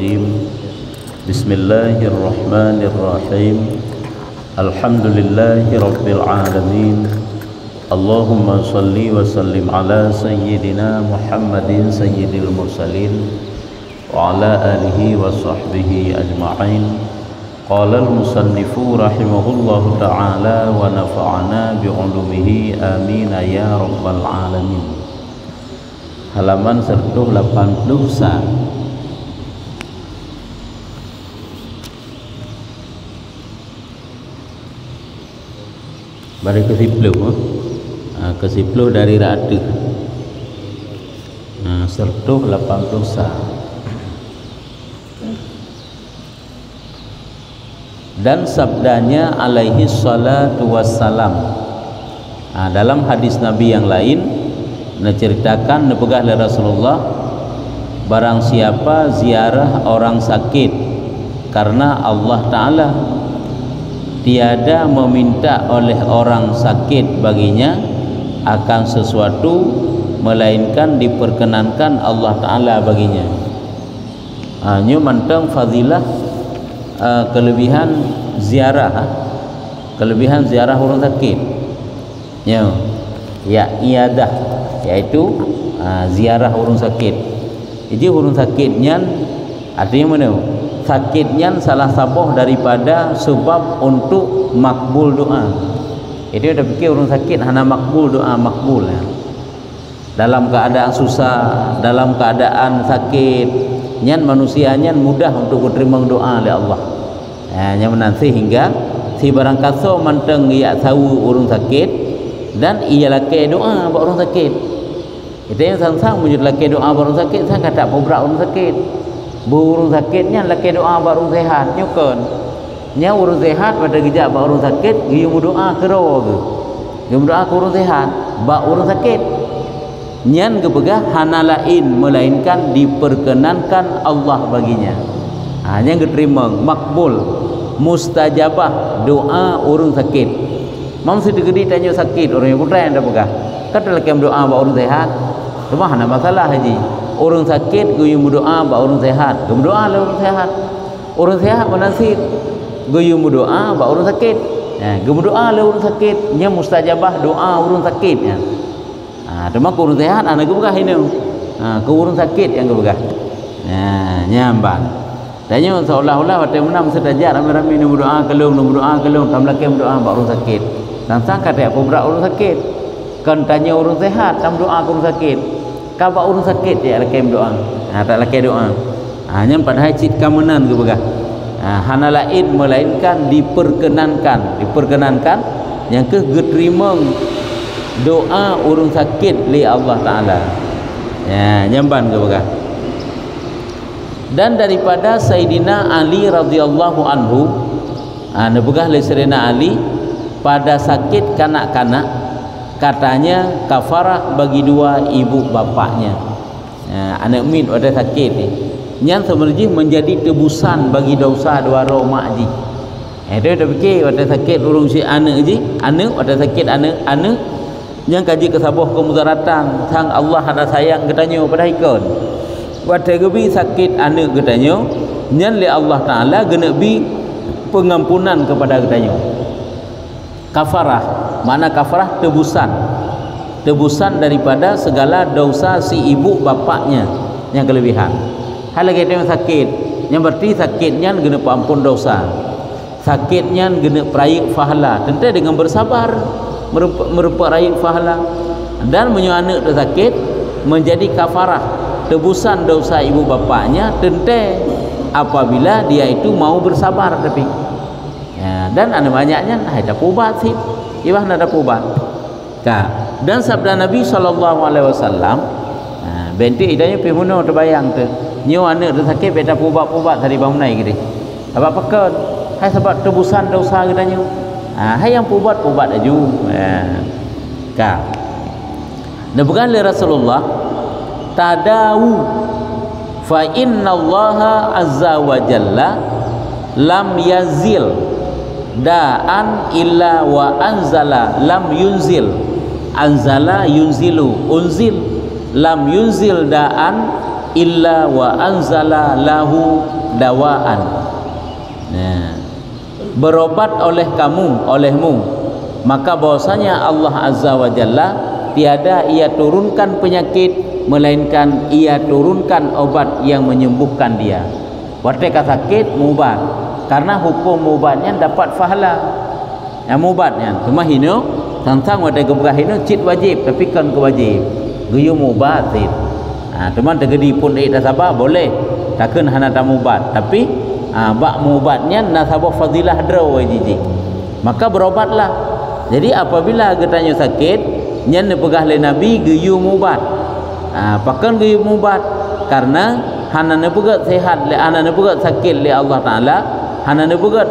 الرجيم بسم الله الرحمن الرحيم الحمد لله رب العالمين اللهم صل وسلم على سيدنا محمد سيد المرسلين وعلى آله وصحبه أجمعين قال المصنف رحمه الله تعالى ونفعنا بعلومه آمين يا رب العالمين. Halaman 181. Baris ke-10 ke-10 dari rada 180. Dan sabdanya alaihi salatu wassalam, dalam hadis Nabi yang lain menceritakan nepegah oleh Rasulullah, barang siapa ziarah orang sakit karena Allah Ta'ala tiada meminta oleh orang sakit baginya akan sesuatu melainkan diperkenankan Allah Ta'ala baginya. Ini mantang fadilah kelebihan ziarah orang sakit ya iadah, yaitu ziarah orang sakit. Jadi orang sakitnya artinya mana? Sakitnya salah satu daripada sebab untuk makbul doa. Jadi ada fikir orang sakit hanya makbul doa makbul ya. Dalam keadaan susah, dalam keadaan sakit, nyan manusianya mudah untuk diterima doa oleh Allah. Yang menanti hingga si barang kaso manteng ia tahu orang sakit dan ia laki doa buat orang sakit. Itu yang sang wujud laki doa buat orang sakit, sang kata pobrak orang sakit. Burung sakitnya laki doa buat orang sehat nyukan. Nya orang sehat pada gejak buat orang sakit, dia doa ke roh ke. Dia doa ke orang sehat, buat orang sakit. Nyan kepegah hana lain melainkan diperkenankan Allah baginya. Hanya diterima makbul mustajabah doa orang sakit. Mam sedegedi tanya sakit orang yang putra yang dah pegah. Kata laki doa buat orang sehat. Cuma hana masalah haji. Orang sakit guyum doa buat orang sehat. Guyum doa lah orang sehat. Orang sehat menasib guyum doa buat orang sakit. Guyum doa lah orang sakit. Nya mustajabah doa orang sakit ya. Cuma orang sehat anak ke pegah ini. Ke orang sakit yang ke pegah. Nyamban. Tanya seolah-olah waktu menang sedajat ramai-ramai ni berdoa kelung tam laki berdoa buat orang sakit. Dan sangka dia berat orang sakit. Kan tanya orang sehat tam doa ke orang sakit. Kau orang sakit dia laki berdoa. Tak laki doa. Hanya padahal cit kamenan ke begah. Hana lain melainkan diperkenankan yang ke diterima doa orang sakit li Allah Taala. Nyamban ke begah. Dan daripada Sayyidina Ali radhiyallahu anhu, nebegah oleh Sayyidina Ali pada sakit kanak-kanak, katanya kafarah bagi dua ibu bapaknya. Anak min ada sakit ni, yang sebenarnya menjadi tebusan bagi dosa dua roh mak ji. Dia dah fikir ada sakit urung si anak ji, anak ada sakit anak yang kaji kesabah kemudaratan, sang Allah ada sayang katanya pada ikon. Waktu gebi sakit anak katanya, nyan li Allah Taala genebi pengampunan kepada katanya. Kafarah, mana kafarah tebusan daripada segala dosa si ibu bapaknya yang kelebihan. Hal lagi yang sakit, yang berarti sakitnya genep ampun dosa. Sakitnya genep raik fahala, tentu dengan bersabar merupa raik fahala dan menyuana sakit menjadi kafarah. Tebusan dosa ibu bapaknya tentu apabila dia itu mau bersabar tapi dan ada banyaknya ada ubat sih ibah ada ubat dan sabda Nabi SAW benti idanya pimuno terbayang tu nyu anak tu sakit beda ubat dari bangunai gini apa pekan hai sebab tebusan dosa katanya hai yang ubat aja dan bukan oleh Rasulullah tadawu fa innallaha azza wa jalla lam yazil da'an illa wa anzala lam yunzil anzala yunzilu unzil lam yunzil da'an illa wa anzala lahu dawaan. Nah, berobat oleh olehmu, maka bahwasanya Allah Azza wa Jalla tiada ia turunkan penyakit melainkan ia turunkan obat yang menyembuhkan dia. Warteka sakit mubat, karena hukum mubatnya dapat pahala. Yang mubatnya cuma hino tentang warteka berkah hino cit wajib tapi kan kewajib. Guyu mubat cit. Teman tergedi pun dah sabar boleh. Takkan hana tak mubat, tapi bak mubatnya nasabah fadilah draw jiji. Maka berobatlah. Jadi apabila getanya sakit, nyan pegah le Nabi guyu mubat. Pakan guyu mubat karena hana nepegat sehat le hana nepegat sakit le Allah Taala, hana nepegat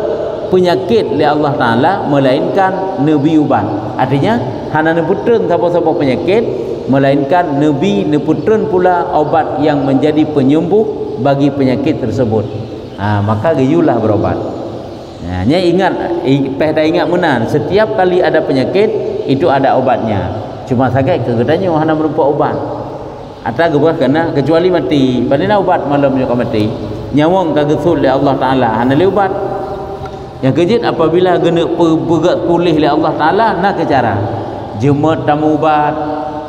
penyakit le Allah Taala melainkan nabi ubat. Artinya hana neputreun siapa-siapa penyakit melainkan nabi neputreun pula obat yang menjadi penyembuh bagi penyakit tersebut. Maka gayulah berobat. Nya ingat, dah ingat menan, setiap kali ada penyakit itu ada obatnya. Cuma sakit kegetanya hana berupa obat. Atau gebah kena kecuali mati. Padahal ubat malam juga mati. Nyawang kagesul oleh Allah Taala hana le ubat. Yang kejit apabila gena pegat pulih oleh Allah Taala nak ke cara. Jemat tamu ubat,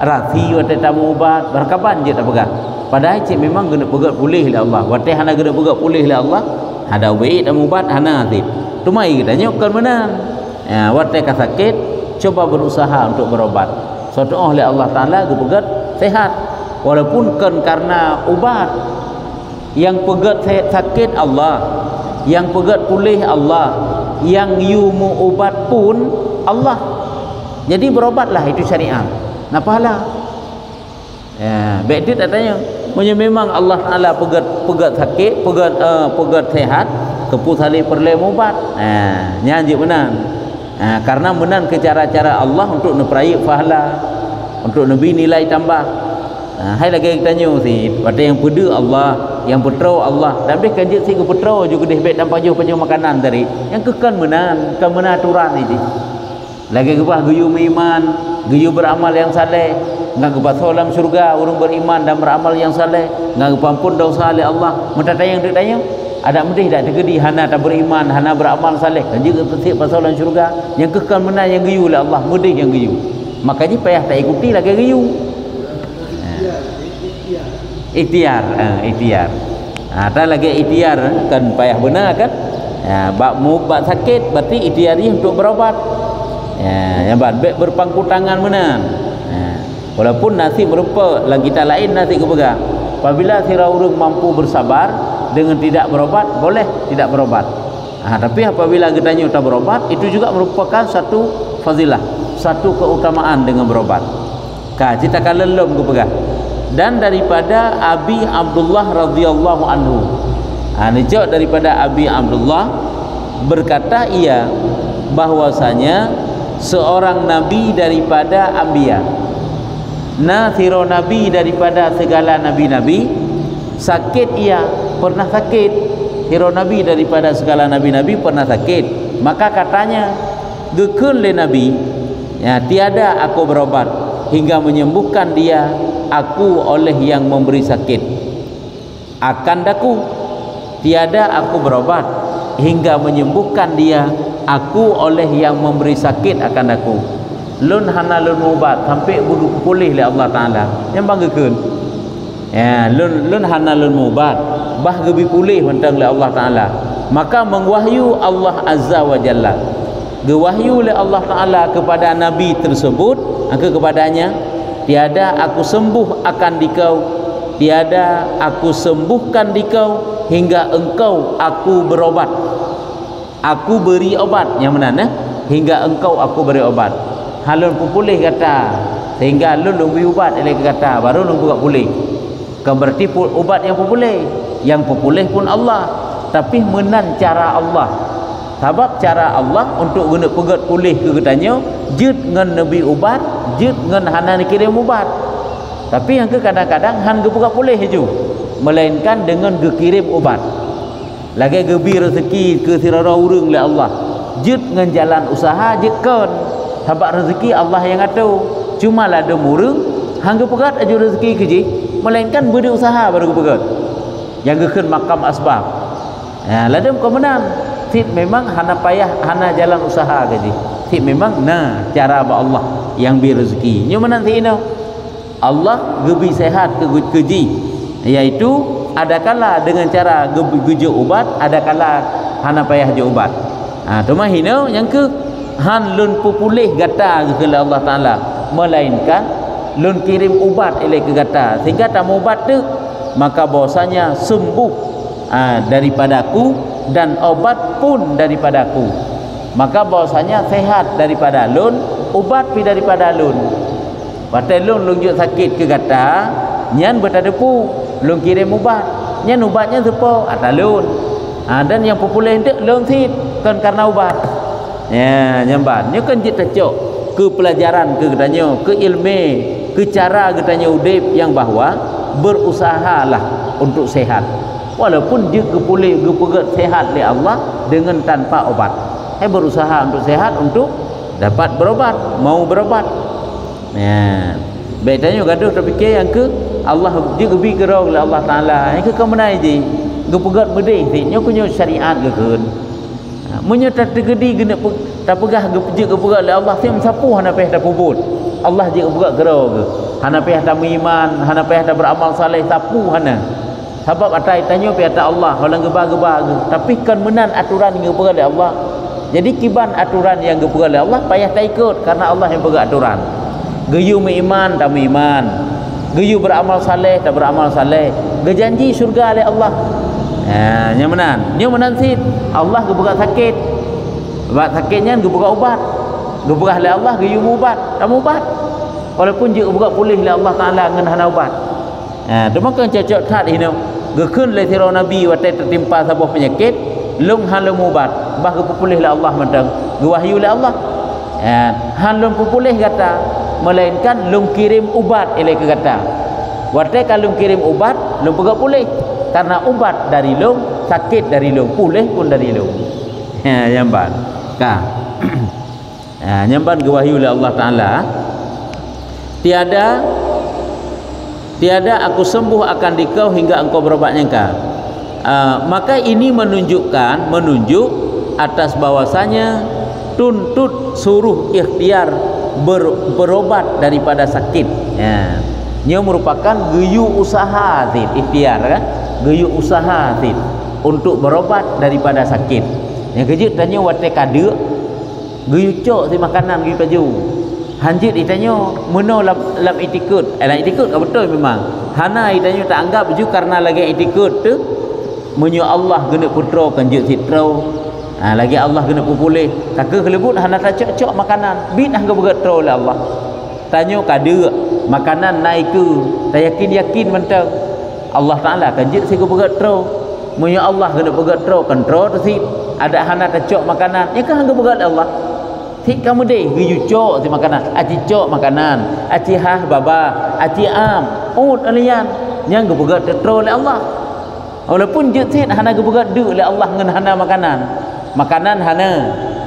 rafi wate tamu ubat, berkapan je tak pegat. Padahal cik memang gena pegat pulih oleh Allah. Wate hana gena pegat pulih oleh Allah. Ada ubat tamu ubat hana tip. Tumai katanya bukan benar. Wate ka sakit coba berusaha untuk berobat. Suatu oleh Allah Taala ge pegat sehat. Walaupun kan karena ubat yang pegat sakit Allah, yang pegat pulih Allah, yang yumu ubat pun Allah. Jadi berobatlah, itu syariat. Nah pahala. Baik dia tanya, memang Allah Taala pegat sakit, pegat sehat, kepu salih perle ubat. Nyanyi benar. Karena benar ke cara-cara Allah untuk neperai pahala, untuk nabi nilai tambah. Hai lagi tanya si pada yang pedu Allah, yang petrau Allah, dan dia kanjit si petrau juga deh bet tanpa jauh panjang makanan tadi. Yang kekan menan, kan menan aturan ini. Lagi kebah guyu iman, guyu beramal yang saleh, ngak kebah solam surga, urung beriman dan beramal yang saleh, ngak kepampun dosa oleh Allah. Mata tayang dia tanya, ada mendih tak tergedi hana tak beriman, hana beramal saleh, kan juga persik pasolan surga. Yang kekan menan yang guyu oleh Allah, mudih yang guyu. Makanya payah tak ikuti lagi guyu. Ikhtiar. Ada lagi ikhtiar kan payah benar kan. Bak sakit berarti ikhtiari untuk berobat. Yang berpangku tangan benar. Walaupun nasib berupa lagi tak lain nasib kepegang. Apabila sira urang mampu bersabar dengan tidak berobat, boleh tidak berobat. Tapi apabila getanya tak berobat, itu juga merupakan satu fazilah, satu keutamaan dengan berobat. Kita kan lelum kepegang. Dan daripada Abi Abdullah radhiyallahu anhu, Nijak daripada Abi Abdullah berkata ia bahwasanya seorang nabi daripada anbiya, nathiro nabi daripada segala nabi-nabi, sakit ia, pernah sakit. Hiro nabi daripada segala nabi-nabi pernah sakit. Maka katanya gekun le nabi, tiada aku berobat hingga menyembuhkan dia aku oleh yang memberi sakit. Akan daku tiada aku berobat hingga menyembuhkan dia aku oleh yang memberi sakit akan daku. Lun hana lun ubat sampai budu pulih oleh Allah Taala. Yang banggakeun. Lun hana lun ubat bah gebi pulih mentang oleh Allah Taala. Maka mengwahyu Allah Azza wa Jalla. Gewahyu oleh Allah Taala kepada nabi tersebut, kepadanya, tiada aku sembuh akan dikau, tiada aku sembuhkan dikau hingga engkau aku berobat. Aku beri obat yang mana hingga engkau aku beri obat. Halun pulih kata sehingga lun beri obat oleh kata baru lun buka pulih. Kan berarti obat yang pulih, yang pulih pun Allah, tapi menan cara Allah. Sebab cara Allah untuk guna pegat pulih ke katanya jut ngan nabi ubat, jut ngan hana kirim ubat. Tapi yang ke kadang-kadang han ge pegat pulih ju, melainkan dengan ge kirim ubat. Lagi gebi rezeki ke sirara urang oleh Allah. Jut ngan jalan usaha jutkan. Sebab rezeki Allah yang atur. Cuma lah ada murung hang ge pegat aju rezeki ke ji. melainkan beri usaha baru pegat yang gekeun makam asbab. Ladem kau menang tit memang hana payah hana jalan usaha gaji tit memang cara ba Allah yang beri rezeki nya menang ti ino Allah gebi sehat ke keji iaitu adakala dengan cara geje ubat adakala hana payah je ubat. Tu mah hino yang ke han lun pupulih gata ke Allah Taala melainkan lun kirim ubat ilai ke gata sehingga tak ubat tu maka bahwasanya sembuh daripadaku dan obat pun daripadaku, maka bahwasanya sehat daripada lun ubat pi daripada lun. Patai lun lunjuk sakit ke gata nyan bertadepu lun kirim ubat nyan ubatnya sepo atalun dan yang popular itu lun sit kan karena ubat nyamban nyo kan jit tecok ke pelajaran ke katanya ke ilmu ke cara katanya udip yang bahwa berusahalah untuk sehat walaupun dia kepulih gepegat sehat oleh Allah dengan tanpa obat. Berusaha untuk sehat untuk dapat berobat, mau berobat. Baik tanya gaduh terfikir yang ke Allah dia gebi gerau oleh Allah Taala. Yang ke kemenai je gepegat medih nya kunyo syariat gekeun. Munyo tak tergedi gena tak pegah gepegat oleh Allah tem sapu hana peh dak pubut. Allah je gepegat gerau ke. Hana payah tak beriman, hana payah tak beramal saleh, sapu hana. Sebab atai tanya payah tak Allah, orang gebah-gebah ke. Tapi kan menan aturan yang gepegat oleh Allah. Jadi kiban aturan yang gepegat oleh Allah payah tak ikut karena Allah yang pegang aturan. Geyu beriman tak beriman. Geyu beramal saleh tak beramal saleh. Gejanji syurga oleh Allah. Nya menan. Nya menan sit. Allah gepegat sakit. Sebab sakitnya gepegat ubat. Gepegat oleh Allah geyu ubat, tak ubat. Walaupun dia buka pulih oleh Allah Taala ngan hana ubat. Tu maka cocok tat hino. Gekeun le tiro nabi watai tertimpa sebuah penyakit, lung halum ubat, bah ke pulih oleh Allah mentang. Wahyu oleh Allah. Han lung pulih kata, melainkan lung kirim ubat ilai ke kata. Watai kalau kirim ubat, lung buka pulih. Karena ubat dari lung, sakit dari lung, pulih pun dari lung. Nyamban. Ka. Nyamban ke wahyu oleh Allah Taala. Tiada aku sembuh akan dikau hingga engkau berobatnya engkau. Maka ini menunjuk atas bahwasanya tuntut suruh ikhtiar berobat daripada sakit. Ia merupakan geyu usaha ikhtiar kan? Geyu usaha untuk berobat daripada sakit. Yang kejut tanya watai kada geyu cok makanan geyu baju. Hanjit ditanya meno lam itikut. Dalam itikut betul memang. Hana ditanya tak anggap je karena lagi itikut tu menyo Allah gena putra kanjut sitro. Lagi Allah gena pupulih. Tak ke kelebut hana tak cok makanan. Bit hangga bergetro oleh Allah. Tanya kada makanan naik ke. Tak yakin mentang. Allah Taala kanjut si bergetro. Menyo Allah gena bergetro kontrol tu si ada hana tak cok makanan. Ya kan hangga berget Allah. Tik kamu deh geyu cok si makanan, aci cok makanan, aci hah baba, aci am, alian, yang gebegat terus oleh Allah. Walaupun jetit hana gebegat de oleh Allah ngan hana makanan hana,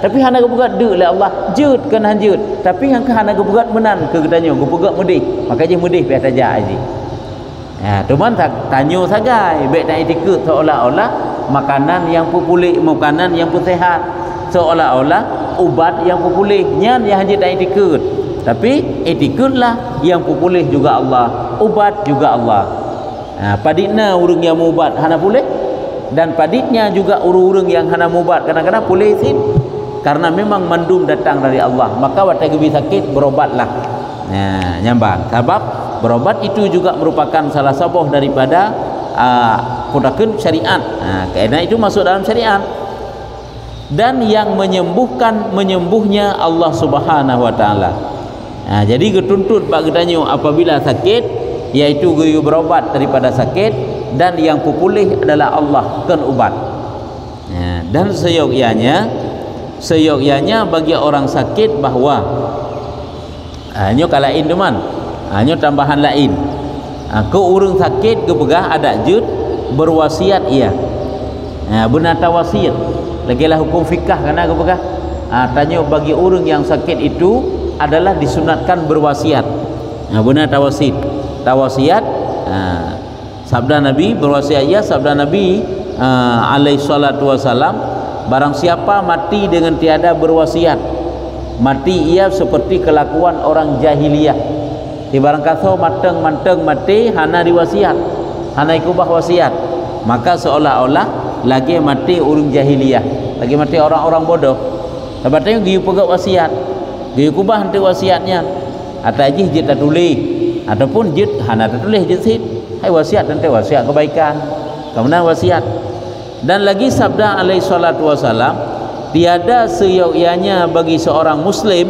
tapi hana gebegat de oleh Allah jut kan hanjut, tapi yang hana gebegat menan ke katanya gebegat mudih, makanya mudih pihak saja aji. Teman tak tanya sagai, baik tak etikut seolah-olah makanan yang pulih, makanan yang sehat, seolah-olah ubat yang pulih nyan yang hanya tak etikut, tapi etikutlah yang pulih juga Allah, ubat juga Allah. Paditna urang yang ubat hana pulih dan paditnya juga urang yang hana ubat kadang-kadang pulih sin karena memang mandum datang dari Allah. Maka watai gebi sakit berobatlah. Nyambang sebab berobat itu juga merupakan salah satu daripada pudakeun syariat. Karena itu masuk dalam syariat. Dan yang menyembuhnya Allah Subhanahu wa taala. Jadi getuntut bak gedanyo apabila sakit yaitu geyu berobat daripada sakit dan yang pulih adalah Allah kan ubat. Dan seyogyanya bagi orang sakit bahwa nyo kalain teman. Nyo tambahan lain. Ke urang sakit ke begah ada jud berwasiat ia. Benar tawasiat. Lagilah hukum fikah karena apakah? Tanya bagi orang yang sakit itu adalah disunatkan berwasiat. Benar tawasiat Sabda Nabi, berwasiat ia, sabda Nabi alaihi salatu wasalam, barang siapa mati dengan tiada berwasiat, mati ia seperti kelakuan orang jahiliyah. Di barang kata manteng mati hana diwasiat, hana ikubah wasiat, maka seolah-olah lagi mati orang jahiliyah, lagi mati orang-orang bodoh. Tabatnya giu pegak wasiat, giu kubah henti wasiatnya, atau ajih jid tak tulis, ataupun jid hana tak tulis jid sit, hai wasiat nanti wasiat kebaikan, kemudian wasiat. Dan lagi sabda alaihi salatu wasalam, tiada seyogyanya bagi seorang muslim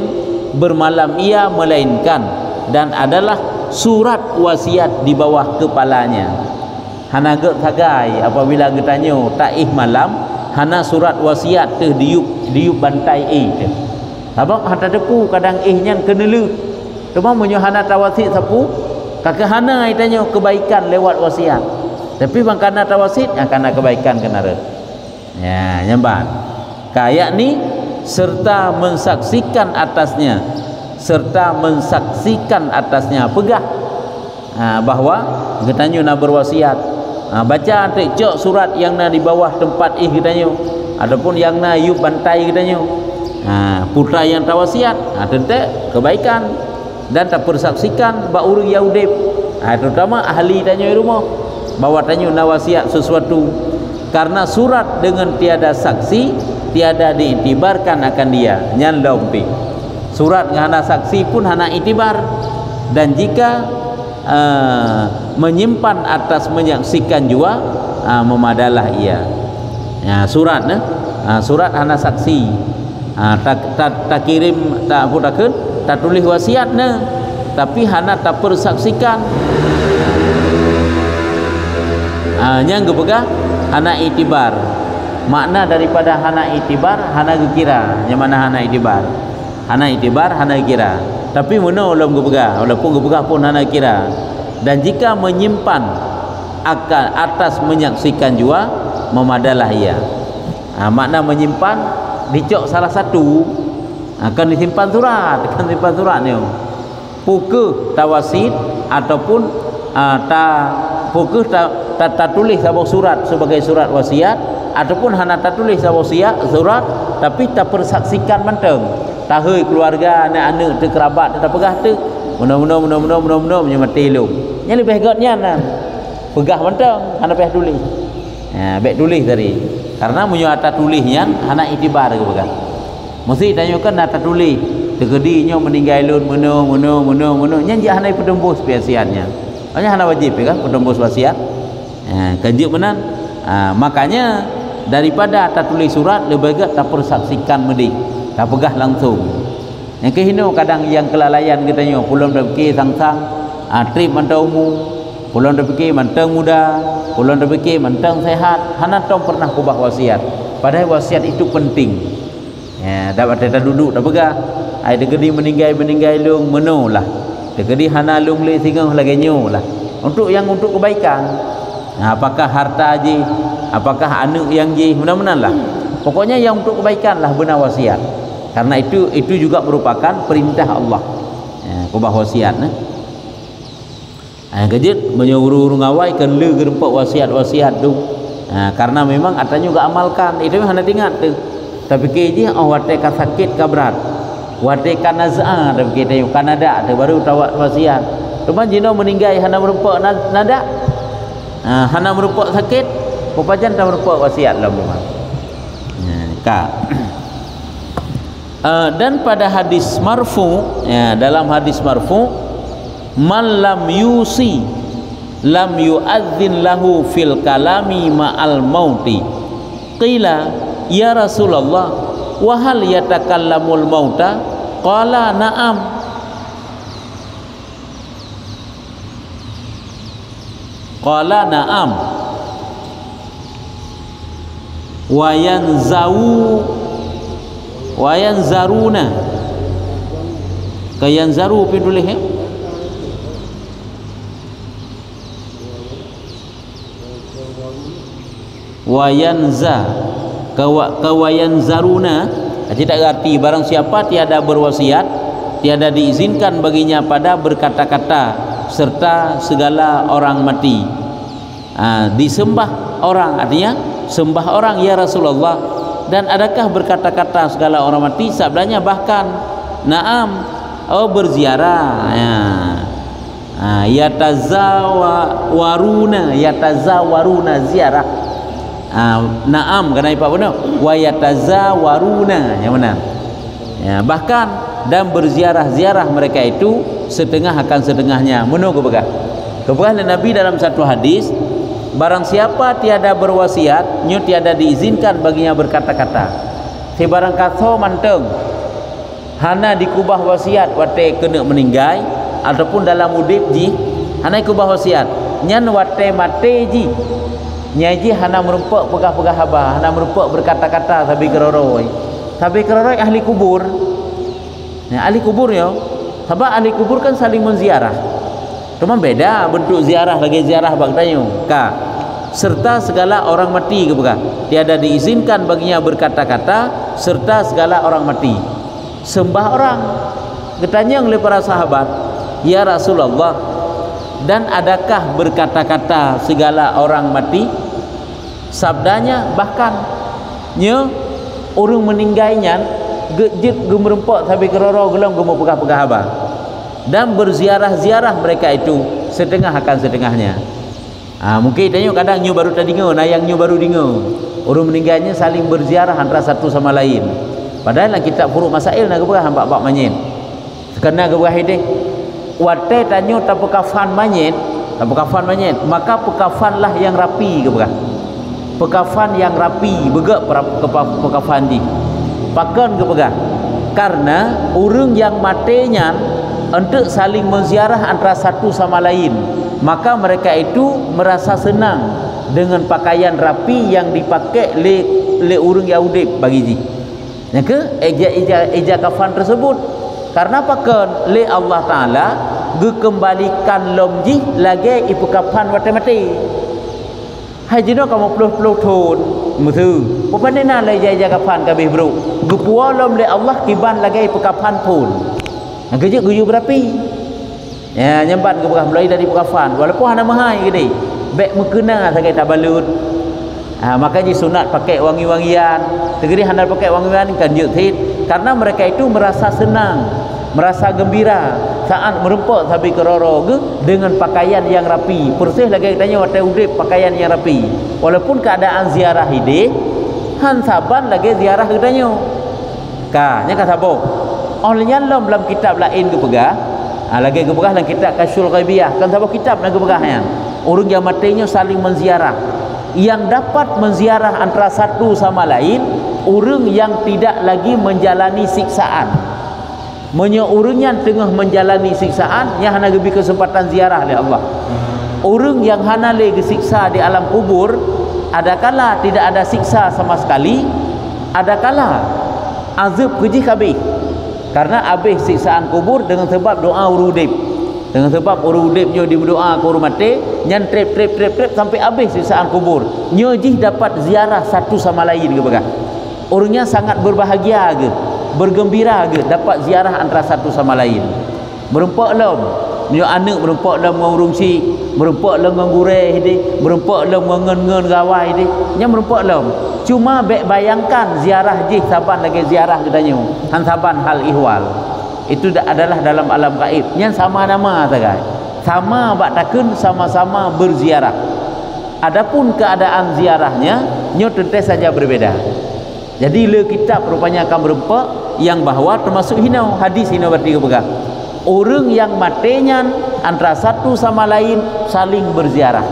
bermalam ia melainkan dan adalah surat wasiat di bawah kepalanya. Hana ge tagai apabila getanya taih malam, hana surat wasiat teh diup bantai teh. Sabab hata depu kadang nyan kenelu. Cuma munyo hana tawasit sapu, kakek hana itanya kebaikan lewat wasiat. Tapi bang kana tawasit kana kebaikan kenara. Ya, nyamban. Kayak ni serta mensaksikan atasnya, pegah bahawa katanya nak berwasiat, baca antik cok surat yang na di bawah tempat katanya, ataupun yang na yub bantai katanya, putra yang tawasiat tentu kebaikan dan tak persaksikan ba urang yaudib, terutama ahli tanya rumah bahawa tanya nak wasiat sesuatu, karena surat dengan tiada saksi tiada diiktibarkan akan dia nyan lompi. Surat hana saksi pun hana itibar, dan jika menyimpan atas menyaksikan jua memadalah ia. Surat surat hana saksi, tak kirim, tak putakeun, tak tulis wasiat tapi hana tak persaksikan. Yang kepegah hana itibar. Makna daripada hana itibar, hana kira. Yang mana hana itibar? Hana itibar, hana kira. Tapi mana ulam kepegah, walaupun kepegah pun hana kira. Dan jika menyimpan akan atas menyaksikan jua memadalah ia. Makna menyimpan dicok salah satu akan disimpan surat ni. Pukul tawasid ataupun pukul tak tulis sebuah surat sebagai surat wasiat, ataupun hana tak tulis sebuah surat tapi tak persaksikan manteng. Tahui keluarga anak-anak tu kerabat tak pegah tu. Mudah-mudah punya mati lu. Yang lebih hebatnya pegah manteng hana payah tulis. Baik tulis tadi. Karena munyo atas tulisnya hana itibar ke pegah. Mesti tanyakan atas tulis. Tegedinya meninggal lun mono nyanyi hana pedembus biasanya. Hanya hana wajib kan pedembus wasiat. Kanjuk menan. Makanya daripada tak tulis surat lebih baik tak persaksikan medi, tak pegah langsung. Yang kehino kadang yang kelalaian katanya pulang dah fikir sang-sang trip mantau umum, pulang dah fikir mantang muda, pulang dah fikir mantang sehat, hana tong pernah kubah wasiat. Padahal wasiat itu penting. Dapat kita duduk tak pegah. Ai degedi meninggal lung menolah. Degedi hana lung le singah lagi nyolah. Untuk kebaikan. Apakah harta je, apakah anak yang je, mudah-mudahan lah. Pokoknya yang untuk kebaikan lah benar wasiat. Karena itu juga merupakan perintah Allah. Kubah wasiat kejut menyuruh ngawai kan le gerempak wasiat tu. Karena memang atanya juga amalkan. Itu hanya ingat tu. Tapi keje wate ka sakit ka berat. Wate ka naz'a tapi kita Kanada tu baru tawat wasiat. Cuma jino meninggal hana merempak nada. Hana merupak sakit pupajan tak merupak wasiat lah memang. Dan pada hadis marfu, dalam hadis marfu, man lam yusi lam yu'adzin lahu fil kalami ma'al mauti. Qila ya Rasulullah wa hal yatakallamul mauta? Qala na'am. Qala na'am wayanzaruna kayanzaru pidulih kawayanzaruna tidak arti barang siapa tiada berwasiat tiada diizinkan baginya pada berkata-kata serta segala orang mati. Disembah orang, artinya sembah orang ya Rasulullah. Dan adakah berkata-kata segala orang mati? Sabdanya bahkan na'am, berziarah. Yatazawaruna ziarah. Na'am kena ipak benar. Wa yatazawaruna, yang benar. Bahkan dan berziarah-ziarah mereka itu setengah akan setengahnya. Menunggu kebegah Nabi dalam satu hadis, barang siapa tiada berwasiat, nyu tiada diizinkan baginya berkata-kata. Si barang katho manteng hana dikubah wasiat wate kena meninggai ataupun dalam udip ji hana ikubah wasiat nyan wate mate ji nyaji hana merumpak pegah-pegah haba, hana merumpak berkata-kata tapi keroroi ahli kubur. Ahli kubur yo, sebab ahli kubur kan saling menziarah. Cuma beda bentuk ziarah lagi ziarah bagdanyo. Serta segala orang mati ke bukan? Tiada diizinkan baginya berkata-kata serta segala orang mati. Sembah orang. Ketanya oleh para sahabat, ya Rasulullah, dan adakah berkata-kata segala orang mati? Sabdanya bahkan nya orang meninggalnya gejit gemerempak tapi keroro gelam gemuk pegah-pegah haba. Dan berziarah-ziarah mereka itu setengah akan setengahnya. Mungkin tanya kadang nyu baru tadi dengar, yang nyu baru dengar. Orang meninggalnya saling berziarah antara satu sama lain. Padahal dalam kitab Furu' Masail nak kebegah hamba-hamba manyet. Sekena kebegah ini wate tanya tak pekafan manyet, maka pekafanlah yang rapi kebegah. Pekafan yang rapi begak pekafan di. Pakan kebegah. Karena orang yang matenya untuk saling menziarah antara satu sama lain, maka mereka itu merasa senang dengan pakaian rapi yang dipakai oleh orang Yahudi bagi ji. Ke eja kafan tersebut karena pakan oleh Allah Taala gekembalikan lomji lagi ipu kafan mati. Hai jino kamu peluh thon mutu. Pupandena le eja kafan kabeh bro. Gepua lom le Allah kiban lagi ipu kafan pun. Kerja guyu berapi. Ya nyambat ke bekah mulai dari pekafan walaupun hana mahal gini. Bek mekena sakai tak balut. Makanya sunat pakai wangi-wangian. Tegeri hana pakai wangi-wangian kan jeutit karena mereka itu merasa senang, merasa gembira saat merempak sabi keroro dengan pakaian yang rapi. Persih lagi tanya watai udip pakaian yang rapi. Walaupun keadaan ziarah hidup, han saban lagi ziarah katanya. Nya kasabo. Olehnya dalam kitab lain ke pegah. Lagi ke pegah dalam kitab Kasyful Ghaibiyah. Kan sabah kitab nak ke pegahnya. Orang yang matinya saling menziarah. Yang dapat menziarah antara satu sama lain orang yang tidak lagi menjalani siksaan. Orang yang tengah menjalani siksaan yang hana lebih kesempatan ziarah oleh Allah. Orang yang hana lagi siksa di alam kubur, adakala tidak ada siksa sama sekali, adakala azab keji kabeh. Karena habis siksaan kubur dengan sebab doa urudip. Dengan sebab urudipnya di berdoa ke orang mati, nyan trip sampai habis siksaan kubur. Nyojih dapat ziarah satu sama lain ke bagah. Orangnya sangat berbahagia ke, bergembira ke dapat ziarah antara satu sama lain. Merempak lom, nyo anak merempak lom ngurung si, merempak lom ngureh dia, merempak lom ngen gawai dia. Nya merempak lom. Cuma bayangkan ziarah jih saban lagi ziarah katanya. Han saban hal ihwal. Itu adalah dalam alam gaib. Yang sama nama sagai. Sama bak takun sama-sama berziarah. Adapun keadaan ziarahnya nyo tentu saja berbeda. Jadi le kitab rupanya akan berempak yang bahawa termasuk hinau hadis hinau bertiga pegang. Orang yang matinya antara satu sama lain saling berziarah.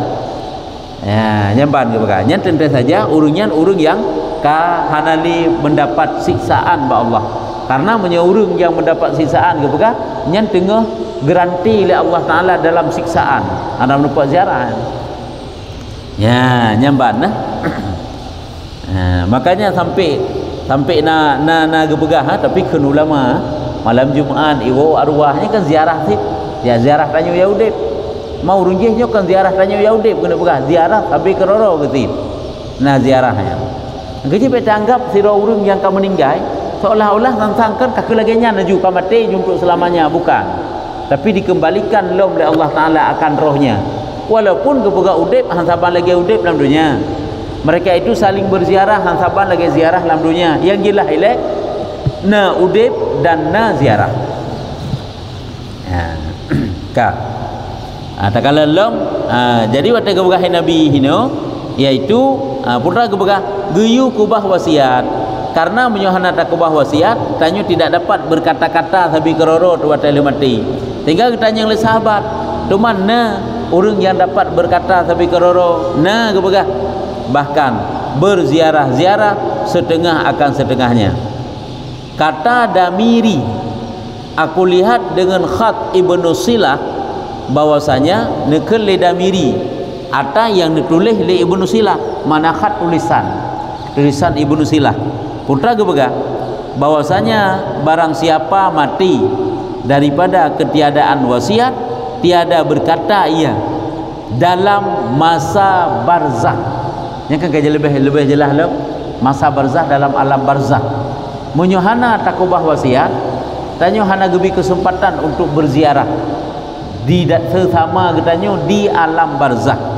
Ya, nyamban ke baganya tentu saja orang yang kahanali mendapat siksaan ba Allah. Karena orang yang mendapat siksaan ke bagah nyan tengah garanti oleh Allah Taala dalam siksaan. Anda mendapat ziarah. Ya, nyamban nah. Makanya sampai na gebegah tapi kun ulama malam Jumaat iwo arwahnya kan ziarah sih. Ya ziarah tanya Yahudi. Mau runjihnya kan ziarah tanya Yahudi kena begah ziarah tapi keroro gitu. Nah ziarahnya. Jadi kita anggap sira urang yang kamu meninggal seolah-olah sangkan kaki lagi nya naju kamate untuk selamanya bukan. tapi dikembalikan lom oleh Allah Taala akan rohnya. Walaupun kepegak udip hang saban lagi udip dalam dunia, mereka itu saling berziarah hang saban lagi ziarah dalam dunia. Yang jelas ile na udip dan na ziarah. Tak kala lom jadi waktu kepegah Nabi hino iaitu putra kepegah geyu kubah wasiat. Karena menyohana tak kubah wasiat, tanyo tidak dapat berkata-kata tapi keroro tu watai mati. Tinggal tanya oleh sahabat, tu mana orang yang dapat berkata tapi keroro? Nah kepegah. Bahkan berziarah-ziarah setengah akan setengahnya. Kata Damiri, aku lihat dengan khat Ibnu Silah bahwasanya nekel le Damiri ada yang ditulis le Ibnu Silah, mana khat tulisan Ibnu Silah. Putra kepegah bahwasanya barang siapa mati daripada ketiadaan wasiat, tiada berkata ia dalam masa barzah. Yang kan kaji lebih jelas lo, masa barzah dalam alam barzah. Menyohana takubah wasiat, tanyo hana gebi kesempatan untuk berziarah di sesama getanyo di alam barzah.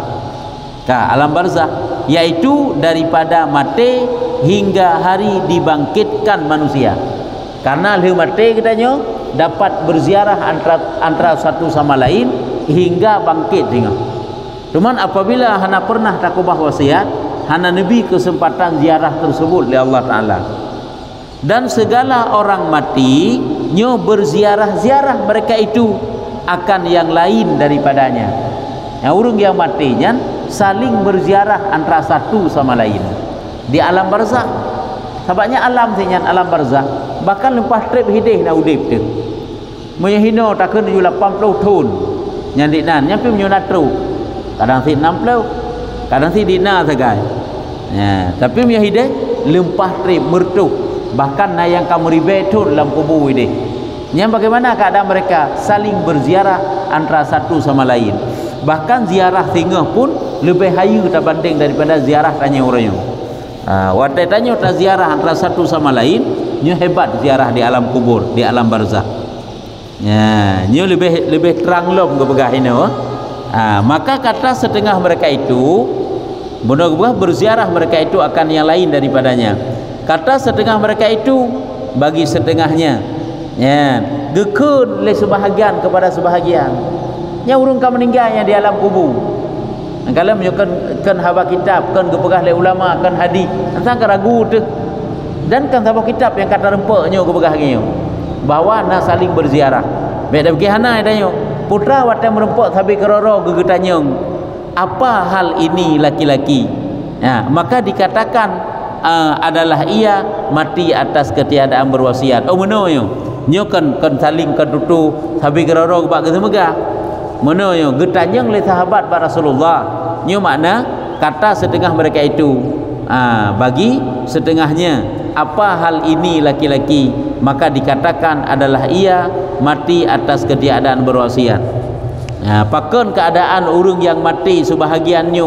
Alam barzah yaitu daripada mati hingga hari dibangkitkan manusia. Karena le mati katanya dapat berziarah antara satu sama lain hingga bangkit tengok. Cuman apabila hana pernah takubah wasiat, hana nabi kesempatan ziarah tersebut oleh Allah Taala. Dan segala orang mati nyo berziarah-ziarah mereka itu akan yang lain daripadanya. Yang urung yang matinya saling berziarah antara satu sama lain di alam barzah. Sebabnya alam sinyan alam barzah bahkan lepas trip hidih na udip tu menyahino takkan 80 tahun nyandinan nyampe menyonatru kadang si 60 kadang si dina sagai tapi menyahidih lempah trip mertu bahkan na yang kamu ribe tu dalam kubur hidih yang bagaimana keadaan mereka saling berziarah antara satu sama lain. Bahkan ziarah tinggal pun lebih hayu terbanding daripada ziarah tanya orang. Waktu tanya tak ziarah antara satu sama lain, nyo hebat ziarah di alam kubur, di alam barzah. Nyo lebih terang lom kepegah ini. Maka kata setengah mereka itu, benar-benar berziarah mereka itu akan yang lain daripadanya. Kata setengah mereka itu bagi setengahnya, gekun oleh sebahagian kepada sebahagian. Yang urung kau meninggalnya di alam kubur. Kalau menyukan haba kitab, kan kepegah oleh ulama, kan hadis, entah kan ragu tu. Dan kan haba kitab yang kata rempaknya kepegah gini, bahawa nak saling berziarah. Baik dah hana tanya, putra watan merempak sabi keroro gegetanya, apa hal ini laki-laki? Maka dikatakan adalah ia mati atas ketiadaan berwasiat. Oh menonyo, nyo kan saling kan tutu sabi keroro bak kesemegah. Mana yang getanyang oleh sahabat Rasulullah nyo makna kata setengah mereka itu bagi setengahnya apa hal ini laki-laki maka dikatakan adalah ia mati atas ketiadaan berwasiat. Pakon keadaan urung yang mati sebahagiannya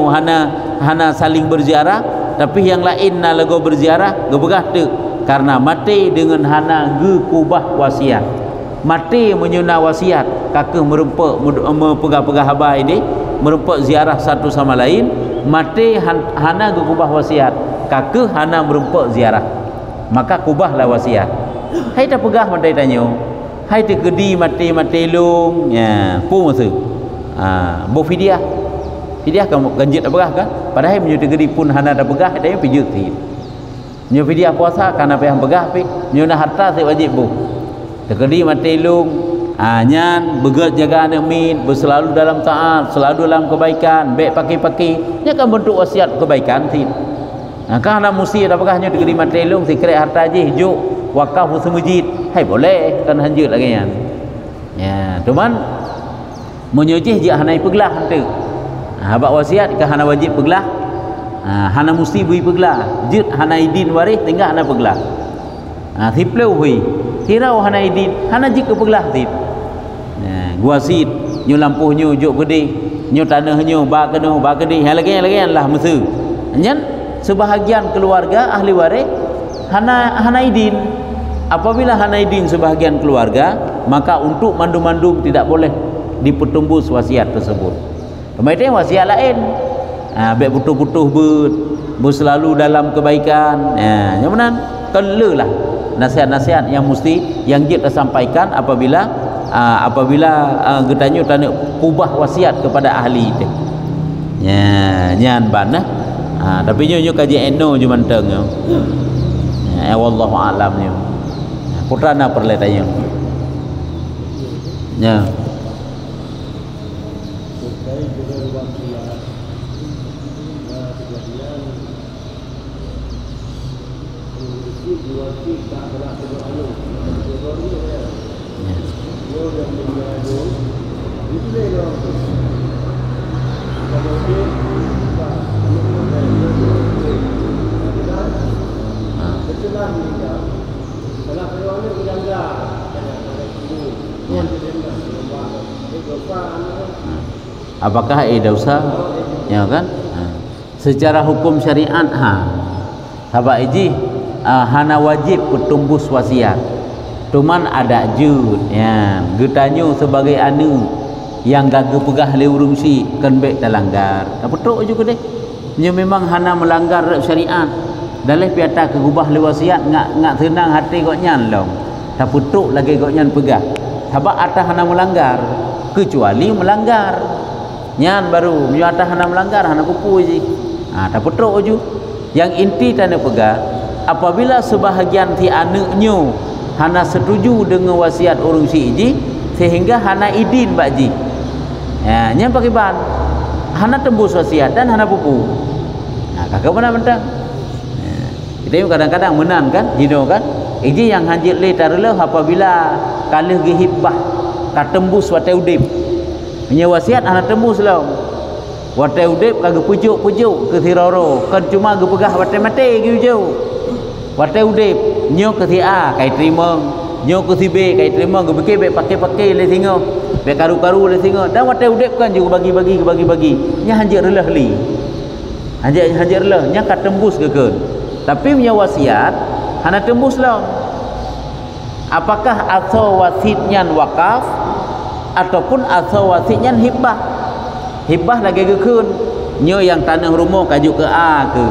hana saling berziarah tapi yang lain na lagu berziarah gebegah tu karena mati dengan hana gekubah wasiat. Mati menyuna wasiat kakek merempak pegang-pegang habai ini merempak ziarah satu sama lain. Mati hana gekubah wasiat kakek hana merempak ziarah maka kubahlah wasiat. Hai tak pegah mati tanya hai tu gedi mati lung pu masa bo fidyah kan ganjit tak pegah kan padahal menyu gedi pun hana dah pegah dia pijut ti nyu fidyah puasa kana payah pegah pi nyu na harta se wajib bu terkedi mati lung nyan begat jaga anak min berselalu dalam taat selalu dalam kebaikan baik pakai-pakai nya kan bentuk wasiat kebaikan ti kana mesti dah pegahnya terkedi mati lung si krek harta je juk wakaf usaha masjid hai boleh kan hanjut lagi yan cuman menyujih je hanai peglah hantu habak wasiat ke hana wajib peglah hana mesti bui peglah jut hanai din waris tinggal hana peglah thipleu hui hirau hana idin hana jik peglah tip guasit nyu lampuh nyu juk gede nyu tanah nyu ba kedi lagi lah mesu nyen sebahagian keluarga ahli waris hana idin. Apabila hana idin sebahagian keluarga maka untuk mandum-mandum tidak boleh dipertumbus wasiat tersebut. Kemudian wasiat lain, baik putus-putus berselalu dalam kebaikan, yang mana kelelah nasihat-nasihat yang mesti yang kita sampaikan apabila getanya tanya ubah wasiat kepada ahli itu. Nyan banah. Tapi nyo kaji eno cuma teng. Wallahu alam nyo. Putrana perletanya. Ya. Apakah dosa? Ya kan? Secara hukum syariat sahabat iji hana wajib pertumbus wasiat. Cuman ada jud ya, getanyo sebagai anu yang gagal pegah le urung si kan baik terlanggar. Tak betul juga deh. Nya memang hana melanggar syariat. Dalih piata ke gubah le wasiat ngak senang hati kok nyan long. Tak betul lagi kok nyan pegah. Sebab atah hana melanggar kecuali melanggar. Nyan baru nyu atah hana melanggar hana kupu je. Tak betul ju. Yang inti tanda pegah apabila sebahagian ti anaknyo hana setuju dengan wasiat urung si iji sehingga hana idin bakji. Nya pakai ban hana tembus wasiat dan hana pupu. Kakak mana mentang. Kita kadang-kadang menang kan, hino kan. Iji yang hanjit le tarle apabila kalih gihibah katembus wate udip. Punya wasiat hana tembus lah. Wate udip kagak pujuk-pujuk ke tiroro, kan cuma gepegah wate mate gi jauh. Wate udip nyo ke si A kai terima, nyo ke si B kai terima, gebeke be pakai-pakai le singo. Be karu-karu le singo. Dan wate udip kan juga bagi-bagi. Nya hanjit relah li. Hanjit relah nya kat tembus ke. Tapi punya wasiat hana tembus lah. Apakah asal wasitnya wakaf ataupun asal wasitnya hibah? Hibah lagi gekun. Nyo yang tanah rumah kajuk ke A ke.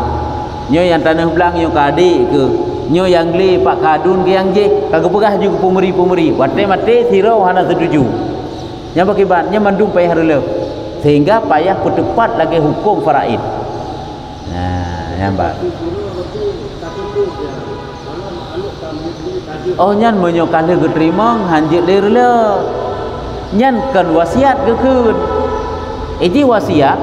Nyo yang tanah belang nyo ke adik ke. Nyo yang li pak kadun ke yang je. Kagak pegah juga pemeri-pemeri. Wate mate sirau hana setuju. Nya bakibat nya mandung payah relep. Sehingga payah pertepat lagi hukum faraid. Yang mbak. Oh nyan menyokan dia keterima hanjit dia rela nyan kan wasiat gekun. Ini wasiat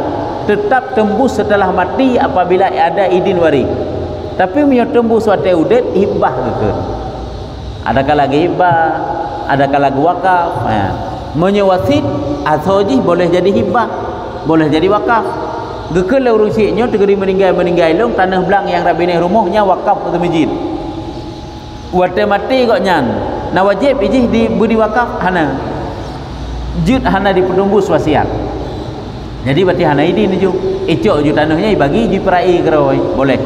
tetap tembus setelah mati apabila ada idin waris. Tapi menyo tembus wate udit hibah gekun. Adakah lagi hibah, adakah lagi wakaf. Menyo wasit atau ji boleh jadi hibah, boleh jadi wakaf. Gekun lah urusinya tegeri meninggal long tanah belang yang rabine rumahnya wakaf ke masjid. Wate mati kok nyan. Nah wajib ijih diberi wakaf hana. Jud hana dipenumbus wasiat. Jadi berarti hana idin ju. Icok ju tanahnya bagi ju perai keroi. Boleh.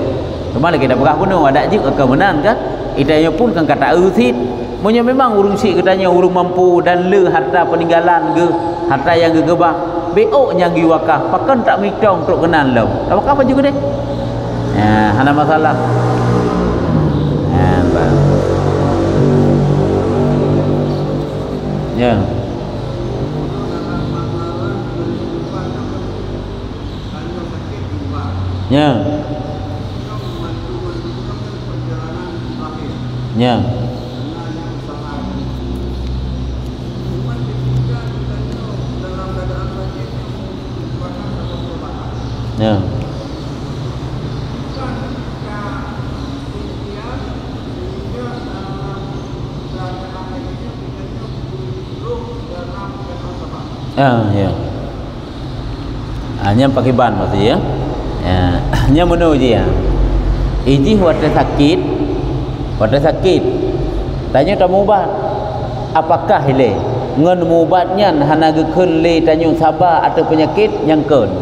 Cuma lagi dak pegah penuh ada je kemenan kan. Itanya pun kan kata usit. Monya memang urung si katanya urung mampu dan le harta peninggalan ke harta yang gegebah. BO yang gi wakaf. Pakan tak mitong untuk kenan lo. Tak wakaf juga deh. Hana masalah. Ya. Ya. Ya. Ya. Ya. Hanya pakai ban maksudnya ya. Hanya menuju ya. Iji wate sakit. Tanya tamu ubat. Apakah ile ngan mubatnya hana gekun le tanya sabar atau penyakit yang kun.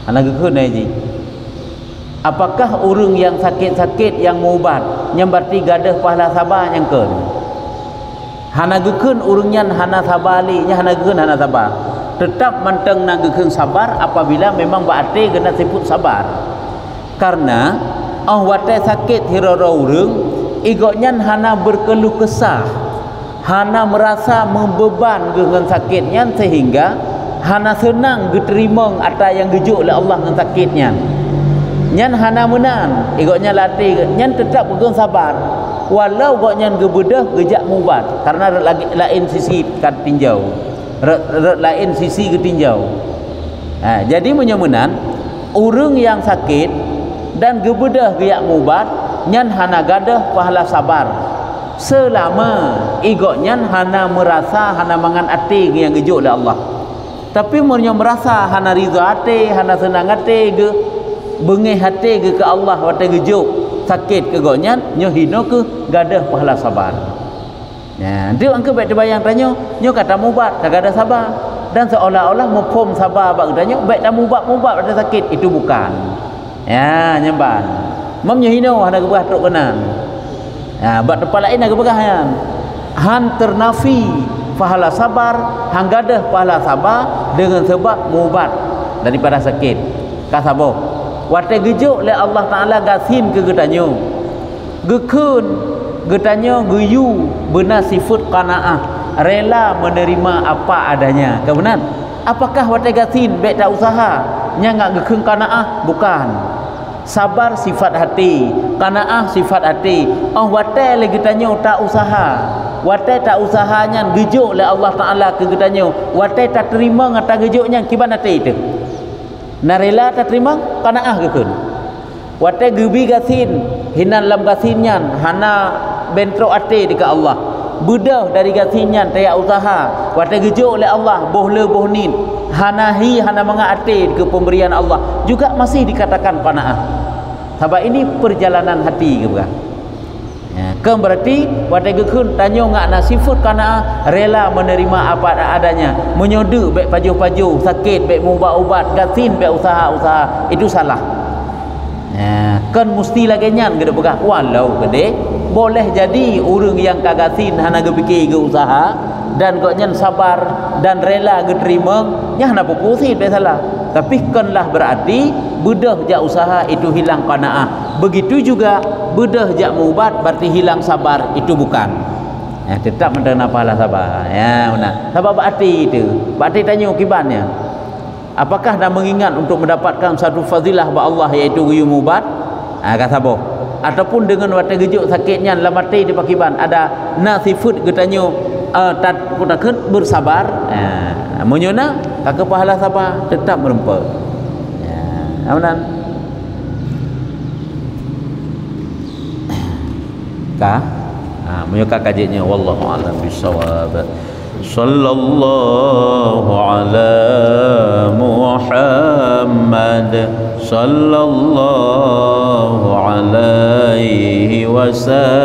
Hana gekun aji. Apakah urang yang sakit-sakit yang mubat yang berarti gadah pahala sabar yang kun. hana gekeun urang nyan hana sabar li nya hana gekeun hana sabar tetap manteng na gekeun sabar apabila memang baate kena sebut sabar karena wate sakit hirara urang igoknya hana berkeluh kesah hana merasa membeban dengan sakitnya sehingga hana senang diterima apa yang gejuk oleh Allah dengan sakitnya nyan hana menan igoknya latih nyan tetap gekeun sabar walau goknya gebedah gejak mubat karena lain sisi kat tinjau lain sisi ke tinjau jadi menyemenan urang yang sakit dan gebedah gejak mubat nyan hana gadah pahala sabar selama igoknya hana merasa hana mangan ati yang gejuk oleh Allah tapi munnya merasa hana ridha ati hana senang ati ge bengih hati ke Allah wate gejuk sakit ke goknya nyo hino ke gadah pahala sabar dia angka baik terbayang tanya nyo kata mubat tak ada sabar dan seolah-olah mufhum sabar bak tanya baik dah mubat ada sakit itu bukan nyamban mam nyo hino ada gebah tok kenan bak tempat lain ada gebah han ternafi pahala sabar hang gadah pahala sabar dengan sebab mubat daripada sakit kasabo wate gejuk le Allah Taala gasin ke getanyo gekeun getanyo geyu benar sifat qanaah rela menerima apa adanya kebenar apakah wate gasin baik tak usaha nya ngak gekeun qanaah bukan sabar sifat hati qanaah sifat hati wate le getanyo tak usaha wate tak usahanya gejuk le Allah Taala ke getanyo wate tak terima ngata gejuknya kiban hati itu narela tak terima qanaah gekeun wate gebi gasin hinan lam gasinyan hana bentro ate dekat Allah bedah dari gasinyan taya usaha wate gejuk oleh Allah bohle bohnin hanahi hana manga ate ke pemberian Allah juga masih dikatakan qanaah sebab ini perjalanan hati ke bukan kan berarti wate gekeun tanyo ngak na sifat qanaah rela menerima apa adanya menyodu baik pajuh-pajuh sakit baik ubat-ubat gasin baik usaha-usaha itu salah kan mesti lagi nyan gede begah walau gede boleh jadi urang yang kagasin hana gepikir ke usaha dan kok nyan sabar dan rela geterima nya hana pupusit baik salah tapi kanlah berarti bedah jak usaha itu hilang qanaah begitu juga bedah jak mubat berarti hilang sabar itu bukan tetap menerima pahala sabar benar sebab berarti itu berarti tanya kibannya apakah dah mengingat untuk mendapatkan satu fadilah ba Allah iaitu guyu mubat kata boh ataupun dengan wate gejuk sakitnya lamati di pakiban ada nasifut getanyo tak bersabar menyona kak pahala sabar tetap merempa benar kah menyuka kajiannya wallahu a'lam bissawab sallallahu ala Muhammad sallallahu alaihi wasallam